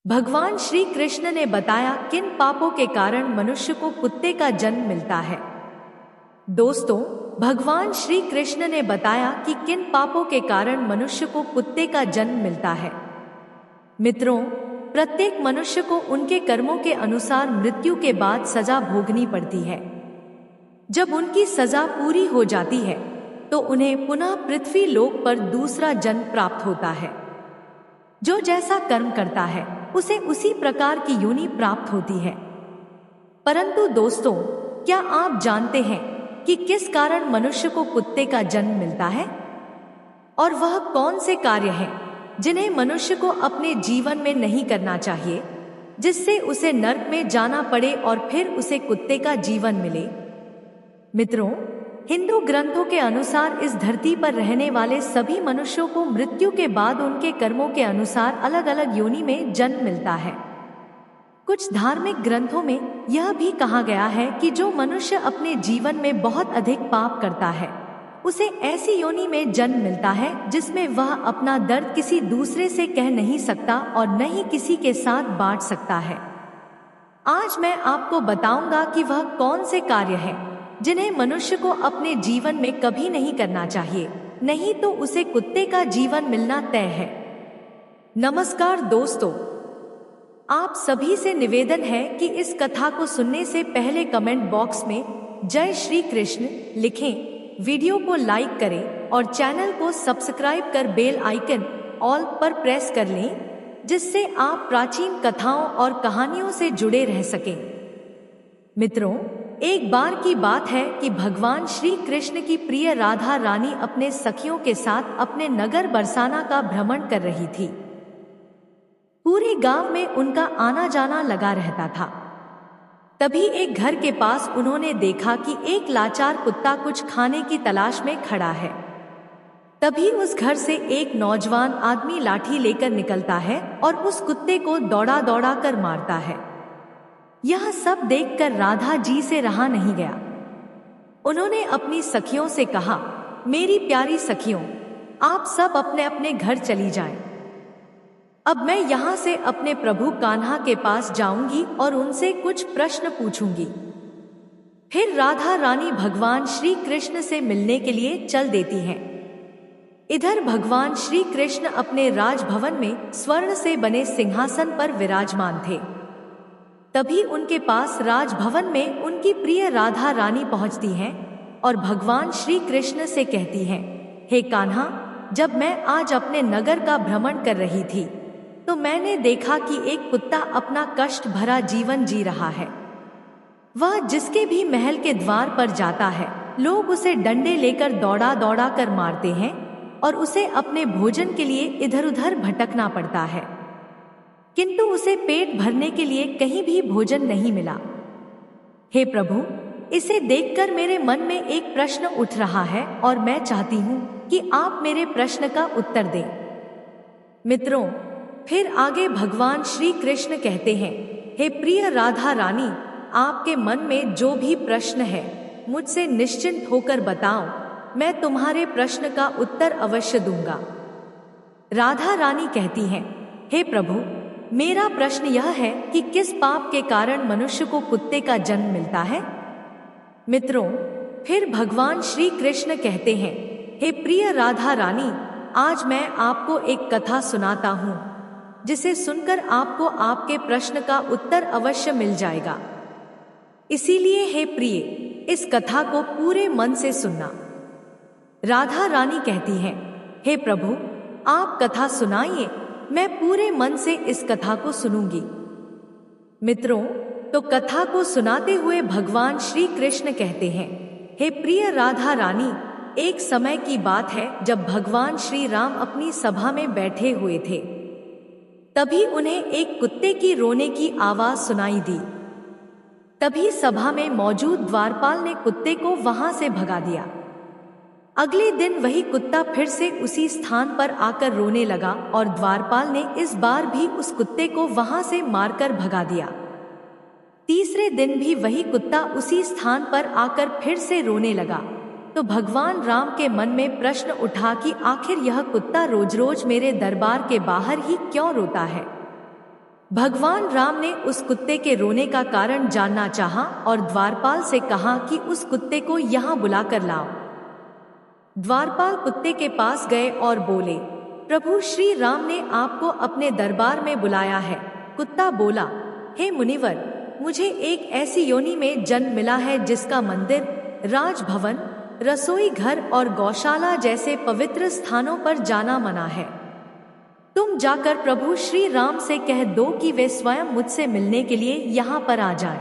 भगवान श्री कृष्ण ने बताया किन पापों के कारण मनुष्य को कुत्ते का जन्म मिलता है। दोस्तों, भगवान श्री कृष्ण ने बताया कि किन पापों के कारण मनुष्य को कुत्ते का जन्म मिलता है। मित्रों, प्रत्येक मनुष्य को उनके कर्मों के अनुसार मृत्यु के बाद सजा भोगनी पड़ती है। जब उनकी सजा पूरी हो जाती है तो उन्हें पुनः पृथ्वी लोक पर दूसरा जन्म प्राप्त होता है। जो जैसा कर्म करता है उसे उसी प्रकार की योनि प्राप्त होती है। परंतु दोस्तों, क्या आप जानते हैं कि किस कारण मनुष्य को कुत्ते का जन्म मिलता है? और वह कौन से कार्य हैं जिन्हें मनुष्य को अपने जीवन में नहीं करना चाहिए, जिससे उसे नरक में जाना पड़े और फिर उसे कुत्ते का जीवन मिले? मित्रों, हिंदू ग्रंथों के अनुसार इस धरती पर रहने वाले सभी मनुष्यों को मृत्यु के बाद उनके कर्मों के अनुसार अलग अलग योनि में जन्म मिलता है। कुछ धार्मिक ग्रंथों में यह भी कहा गया है कि जो मनुष्य अपने जीवन में बहुत अधिक पाप करता है उसे ऐसी योनि में जन्म मिलता है जिसमें वह अपना दर्द किसी दूसरे से कह नहीं सकता और न ही किसी के साथ बांट सकता है। आज मैं आपको बताऊंगा कि वह कौन से कार्य हैं जिन्हें मनुष्य को अपने जीवन में कभी नहीं करना चाहिए, नहीं तो उसे कुत्ते का जीवन मिलना तय है। नमस्कार दोस्तों, आप सभी से निवेदन है कि इस कथा को सुनने से पहले कमेंट बॉक्स में जय श्री कृष्ण लिखें, वीडियो को लाइक करें और चैनल को सब्सक्राइब कर बेल आइकन ऑल पर प्रेस कर लें, जिससे आप प्राचीन कथाओं और कहानियों से जुड़े रह सकें। मित्रों, एक बार की बात है कि भगवान श्री कृष्ण की प्रिय राधा रानी अपने सखियों के साथ अपने नगर बरसाना का भ्रमण कर रही थी। पूरे गांव में उनका आना जाना लगा रहता था। तभी एक घर के पास उन्होंने देखा कि एक लाचार कुत्ता कुछ खाने की तलाश में खड़ा है। तभी उस घर से एक नौजवान आदमी लाठी लेकर निकलता है और उस कुत्ते को दौड़ा दौड़ा कर मारता है। यह सब देखकर राधा जी से रहा नहीं गया। उन्होंने अपनी सखियों से कहा, मेरी प्यारी सखियों, आप सब अपने अपने घर चली जाएं। अब मैं यहाँ से अपने प्रभु कान्हा के पास जाऊंगी और उनसे कुछ प्रश्न पूछूंगी। फिर राधा रानी भगवान श्री कृष्ण से मिलने के लिए चल देती हैं। इधर भगवान श्री कृष्ण अपने राजभवन में स्वर्ण से बने सिंहासन पर विराजमान थे। तभी उनके पास राजभवन में उनकी प्रिय राधा रानी पहुंचती हैं और भगवान श्री कृष्ण से कहती हैं, हे कान्हा, जब मैं आज अपने नगर का भ्रमण कर रही थी तो मैंने देखा कि एक कुत्ता अपना कष्ट भरा जीवन जी रहा है। वह जिसके भी महल के द्वार पर जाता है लोग उसे डंडे लेकर दौड़ा दौड़ा कर मारते हैं और उसे अपने भोजन के लिए इधर उधर भटकना पड़ता है, किंतु उसे पेट भरने के लिए कहीं भी भोजन नहीं मिला। हे प्रभु, इसे देखकर मेरे मन में एक प्रश्न उठ रहा है और मैं चाहती हूँ कि आप मेरे प्रश्न का उत्तर दें। मित्रों, फिर आगे भगवान श्री कृष्ण कहते हैं, हे प्रिय राधा रानी, आपके मन में जो भी प्रश्न है मुझसे निश्चिंत होकर बताओ, मैं तुम्हारे प्रश्न का उत्तर अवश्य दूंगा। राधा रानी कहती हैं, हे प्रभु, मेरा प्रश्न यह है कि किस पाप के कारण मनुष्य को कुत्ते का जन्म मिलता है? मित्रों, फिर भगवान श्री कृष्ण कहते हैं, हे प्रिय राधा रानी, आज मैं आपको एक कथा सुनाता हूँ जिसे सुनकर आपको आपके प्रश्न का उत्तर अवश्य मिल जाएगा। इसीलिए हे प्रिय, इस कथा को पूरे मन से सुनना। राधा रानी कहती हैं, हे प्रभु, आप कथा सुनाइए, मैं पूरे मन से इस कथा को सुनूंगी। मित्रों, तो कथा को सुनाते हुए भगवान श्री कृष्ण कहते हैं, हे प्रिय राधा रानी, एक समय की बात है जब भगवान श्री राम अपनी सभा में बैठे हुए थे। तभी उन्हें एक कुत्ते की रोने की आवाज सुनाई दी। तभी सभा में मौजूद द्वारपाल ने कुत्ते को वहां से भगा दिया। अगले दिन वही कुत्ता फिर से उसी स्थान पर आकर रोने लगा और द्वारपाल ने इस बार भी उस कुत्ते को वहां से मारकर भगा दिया। तीसरे दिन भी वही कुत्ता उसी स्थान पर आकर फिर से रोने लगा। तो भगवान राम के मन में प्रश्न उठा कि आखिर यह कुत्ता रोज रोज मेरे दरबार के बाहर ही क्यों रोता है। भगवान राम ने उस कुत्ते के रोने का कारण जानना चाहा और द्वारपाल से कहा कि उस कुत्ते को यहाँ बुलाकर लाओ। द्वारपाल कुत्ते के पास गए और बोले, प्रभु श्री राम ने आपको अपने दरबार में बुलाया है। कुत्ता बोला, हे मुनिवर, मुझे एक ऐसी योनि में जन्म मिला है जिसका मंदिर, राजभवन, रसोई घर और गौशाला जैसे पवित्र स्थानों पर जाना मना है। तुम जाकर प्रभु श्री राम से कह दो कि वे स्वयं मुझसे मिलने के लिए यहाँ पर आ जाएं।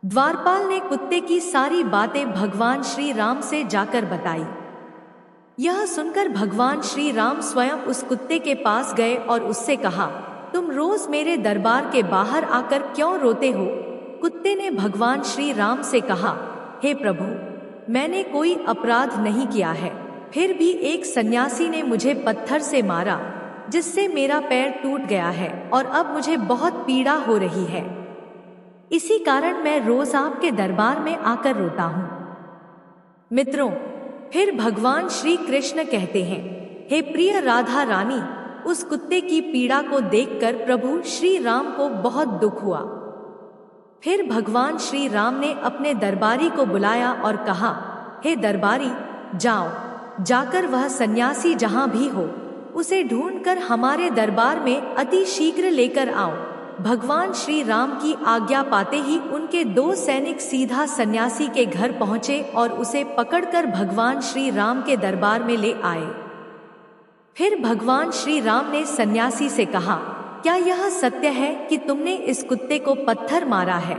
द्वारपाल ने कुत्ते की सारी बातें भगवान श्री राम से जाकर बताई। यह सुनकर भगवान श्री राम स्वयं उस कुत्ते के पास गए और उससे कहा, तुम रोज मेरे दरबार के बाहर आकर क्यों रोते हो? कुत्ते ने भगवान श्री राम से कहा, हे प्रभु, मैंने कोई अपराध नहीं किया है, फिर भी एक सन्यासी ने मुझे पत्थर से मारा जिससे मेरा पैर टूट गया है और अब मुझे बहुत पीड़ा हो रही है। इसी कारण मैं रोज आपके दरबार में आकर रोता हूँ। मित्रों, फिर भगवान श्री कृष्ण कहते हैं, हे प्रिय राधा रानी, उस कुत्ते की पीड़ा को देखकर प्रभु श्री राम को बहुत दुख हुआ। फिर भगवान श्री राम ने अपने दरबारी को बुलाया और कहा, हे दरबारी, जाओ, जाकर वह सन्यासी जहां भी हो उसे ढूंढकर हमारे दरबार में अति शीघ्र लेकर आओ। भगवान श्री राम की आज्ञा पाते ही उनके 2 सैनिक सीधा सन्यासी के घर पहुंचे और उसे पकड़कर भगवान श्री राम के दरबार में ले आए। फिर भगवान श्री राम ने सन्यासी से कहा, क्या यह सत्य है कि तुमने इस कुत्ते को पत्थर मारा है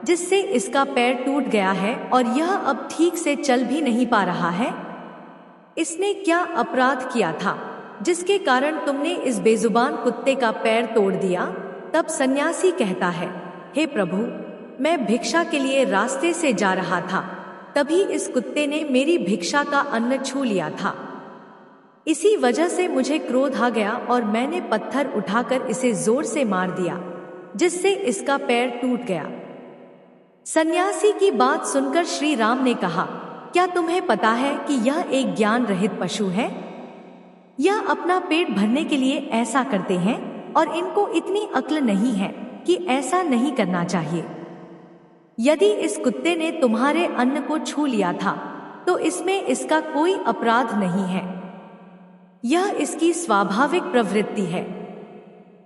जिससे इसका पैर टूट गया है और यह अब ठीक से चल भी नहीं पा रहा है? इसने क्या अपराध किया था जिसके कारण तुमने इस बेजुबान कुत्ते का पैर तोड़ दिया? तब सन्यासी कहता है, हे प्रभु, मैं भिक्षा के लिए रास्ते से जा रहा था, तभी इस कुत्ते ने मेरी भिक्षा का अन्न छू लिया था। इसी वजह से मुझे क्रोध आ गया और मैंने पत्थर उठाकर इसे जोर से मार दिया जिससे इसका पैर टूट गया। सन्यासी की बात सुनकर श्री राम ने कहा, क्या तुम्हें पता है कि यह एक ज्ञान रहित पशु है? यह अपना पेट भरने के लिए ऐसा करते हैं और इनको इतनी अक्ल नहीं है कि ऐसा नहीं करना चाहिए। यदि इस कुत्ते ने तुम्हारे अन्न को छू लिया था तो इसमें इसका कोई अपराध नहीं है, यह इसकी स्वाभाविक प्रवृत्ति है।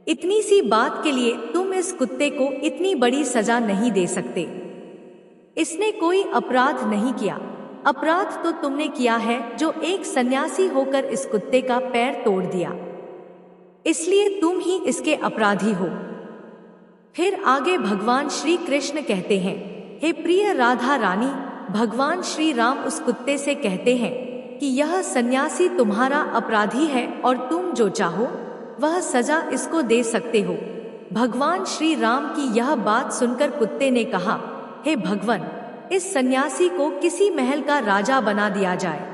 इतनी सी बात के लिए तुम इस कुत्ते को इतनी बड़ी सजा नहीं दे सकते। इसने कोई अपराध नहीं किया। अपराध तो तुमने किया है जो एक सन्यासी होकर इस कुत्ते का पैर तोड़ दिया, इसलिए तुम ही इसके अपराधी हो। फिर आगे भगवान श्री कृष्ण कहते हैं, हे प्रिय राधा रानी, भगवान श्री राम उस कुत्ते से कहते हैं कि यह सन्यासी तुम्हारा अपराधी है और तुम जो चाहो वह सजा इसको दे सकते हो। भगवान श्री राम की यह बात सुनकर कुत्ते ने कहा, हे भगवान, इस सन्यासी को किसी महल का राजा बना दिया जाए।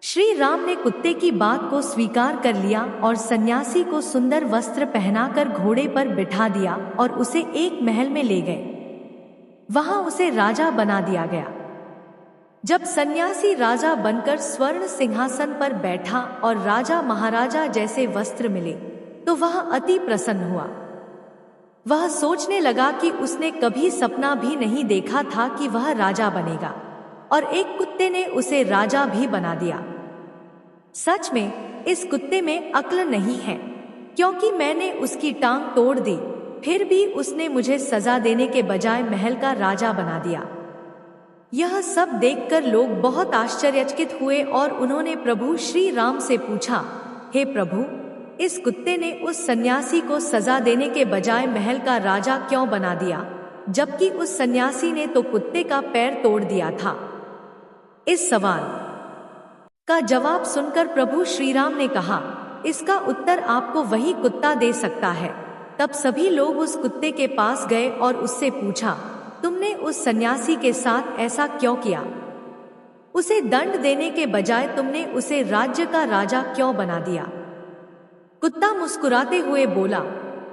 श्री राम ने कुत्ते की बात को स्वीकार कर लिया और सन्यासी को सुंदर वस्त्र पहनाकर घोड़े पर बिठा दिया और उसे एक महल में ले गए। वहां उसे राजा बना दिया गया। जब सन्यासी राजा बनकर स्वर्ण सिंहासन पर बैठा और राजा महाराजा जैसे वस्त्र मिले तो वह अति प्रसन्न हुआ। वह सोचने लगा कि उसने कभी सपना भी नहीं देखा था कि वह राजा बनेगा और एक कुत्ते ने उसे राजा भी बना दिया। सच में इस कुत्ते में अक्ल नहीं है, क्योंकि मैंने उसकी टांग तोड़ दी, फिर भी उसने मुझे सजा देने के बजाय महल का राजा बना दिया। यह सब देखकर लोग बहुत आश्चर्यचकित हुए और उन्होंने प्रभु श्री राम से पूछा, हे प्रभु, इस कुत्ते ने उस सन्यासी को सजा देने के बजाय महल का राजा क्यों बना दिया, जबकि उस सन्यासी ने तो कुत्ते का पैर तोड़ दिया था। इस सवाल का जवाब सुनकर प्रभु श्री राम ने कहा, इसका उत्तर आपको वही कुत्ता दे सकता है। तब सभी लोग उस कुत्ते के पास गए और उससे पूछा, तुमने उस सन्यासी के साथ ऐसा क्यों किया? उसे दंड देने के बजाय तुमने उसे राज्य का राजा क्यों बना दिया? कुत्ता मुस्कुराते हुए बोला,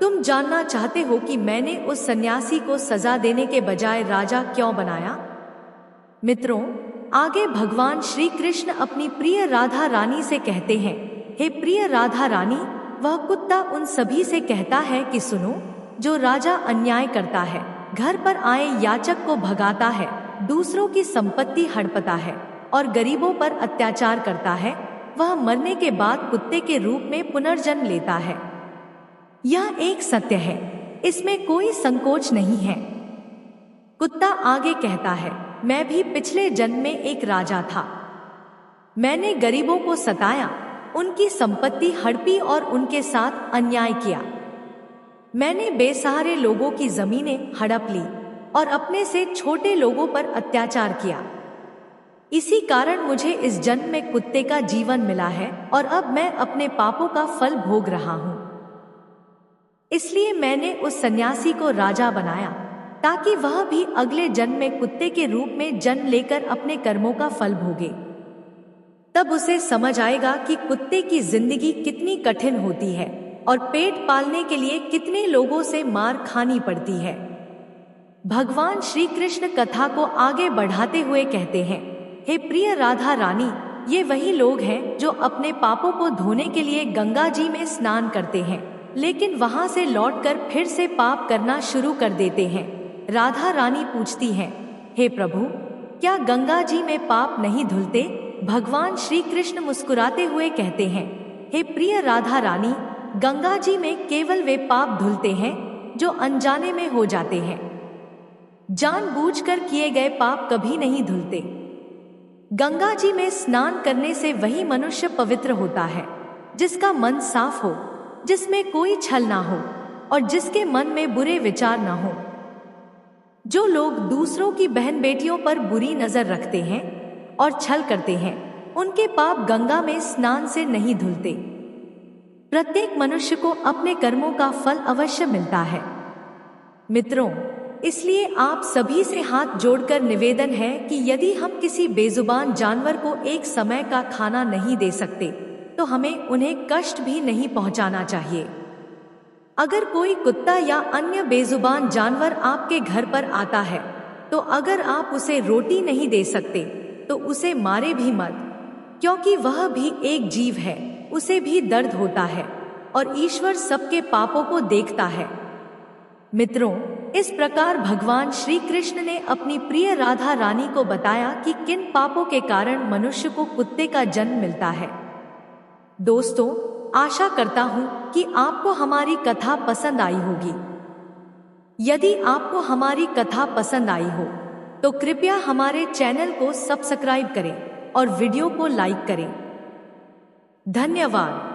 तुम जानना चाहते हो कि मैंने उस सन्यासी को सजा देने के बजाय राजा क्यों बनाया? मित्रों, आगे भगवान श्री कृष्ण अपनी प्रिय राधा रानी से कहते हैं, हे प्रिय राधा रानी, वह कुत्ता उन सभी से कहता है कि सुनो, जो राजा अन्याय करता है, घर पर आए याचक को भगाता है, दूसरों की संपत्ति हड़पता है और गरीबों पर अत्याचार करता है, वह मरने के बाद कुत्ते के रूप में पुनर्जन्म लेता है। यह एक सत्य है, इसमें कोई संकोच नहीं है। कुत्ता आगे कहता है, मैं भी पिछले जन्म में एक राजा था। मैंने गरीबों को सताया, उनकी संपत्ति हड़पी और उनके साथ अन्याय किया। मैंने बेसहारे लोगों की जमीनें हड़प ली और अपने से छोटे लोगों पर अत्याचार किया। इसी कारण मुझे इस जन्म में कुत्ते का जीवन मिला है और अब मैं अपने पापों का फल भोग रहा हूँ। इसलिए मैंने उस सन्यासी को राजा बनाया ताकि वह भी अगले जन्म में कुत्ते के रूप में जन्म लेकर अपने कर्मों का फल भोगे। तब उसे समझ आएगा कि कुत्ते की जिंदगी कितनी कठिन होती है और पेट पालने के लिए कितने लोगों से मार खानी पड़ती है। भगवान श्री कृष्ण कथा को आगे बढ़ाते हुए कहते हैं, हे प्रिय राधा रानी, ये वही लोग हैं जो अपने पापों को धोने के लिए गंगा जी में स्नान करते हैं, लेकिन वहां से लौटकर फिर से पाप करना शुरू कर देते हैं। राधा रानी पूछती हैं, हे प्रभु, क्या गंगा जी में पाप नहीं धुलते? भगवान श्री कृष्ण मुस्कुराते हुए कहते हैं, हे प्रिय राधा रानी, गंगा जी में केवल वे पाप धुलते हैं जो अनजाने में हो जाते हैं। जानबूझकर किए गए पाप कभी नहीं धुलते। गंगा जी में स्नान करने से वही मनुष्य पवित्र होता है जिसका मन साफ हो, जिसमें कोई छल ना हो और जिसके मन में बुरे विचार ना हो। जो लोग दूसरों की बहन बेटियों पर बुरी नजर रखते हैं और छल करते हैं, उनके पाप गंगा में स्नान से नहीं धुलते। प्रत्येक मनुष्य को अपने कर्मों का फल अवश्य मिलता है। मित्रों, इसलिए आप सभी से हाथ जोड़कर निवेदन है कि यदि हम किसी बेजुबान जानवर को एक समय का खाना नहीं दे सकते तो हमें उन्हें कष्ट भी नहीं पहुंचाना चाहिए। अगर कोई कुत्ता या अन्य बेजुबान जानवर आपके घर पर आता है तो अगर आप उसे रोटी नहीं दे सकते तो उसे मारे भी मत, क्योंकि वह भी एक जीव है, उसे भी दर्द होता है और ईश्वर सबके पापों को देखता है। मित्रों, इस प्रकार भगवान श्री कृष्ण ने अपनी प्रिय राधा रानी को बताया कि किन पापों के कारण मनुष्य को कुत्ते का जन्म मिलता है। दोस्तों, आशा करता हूँ कि आपको हमारी कथा पसंद आई होगी। यदि आपको हमारी कथा पसंद आई हो तो कृपया हमारे चैनल को सब्सक्राइब करें और वीडियो को लाइक करें। धन्यवाद।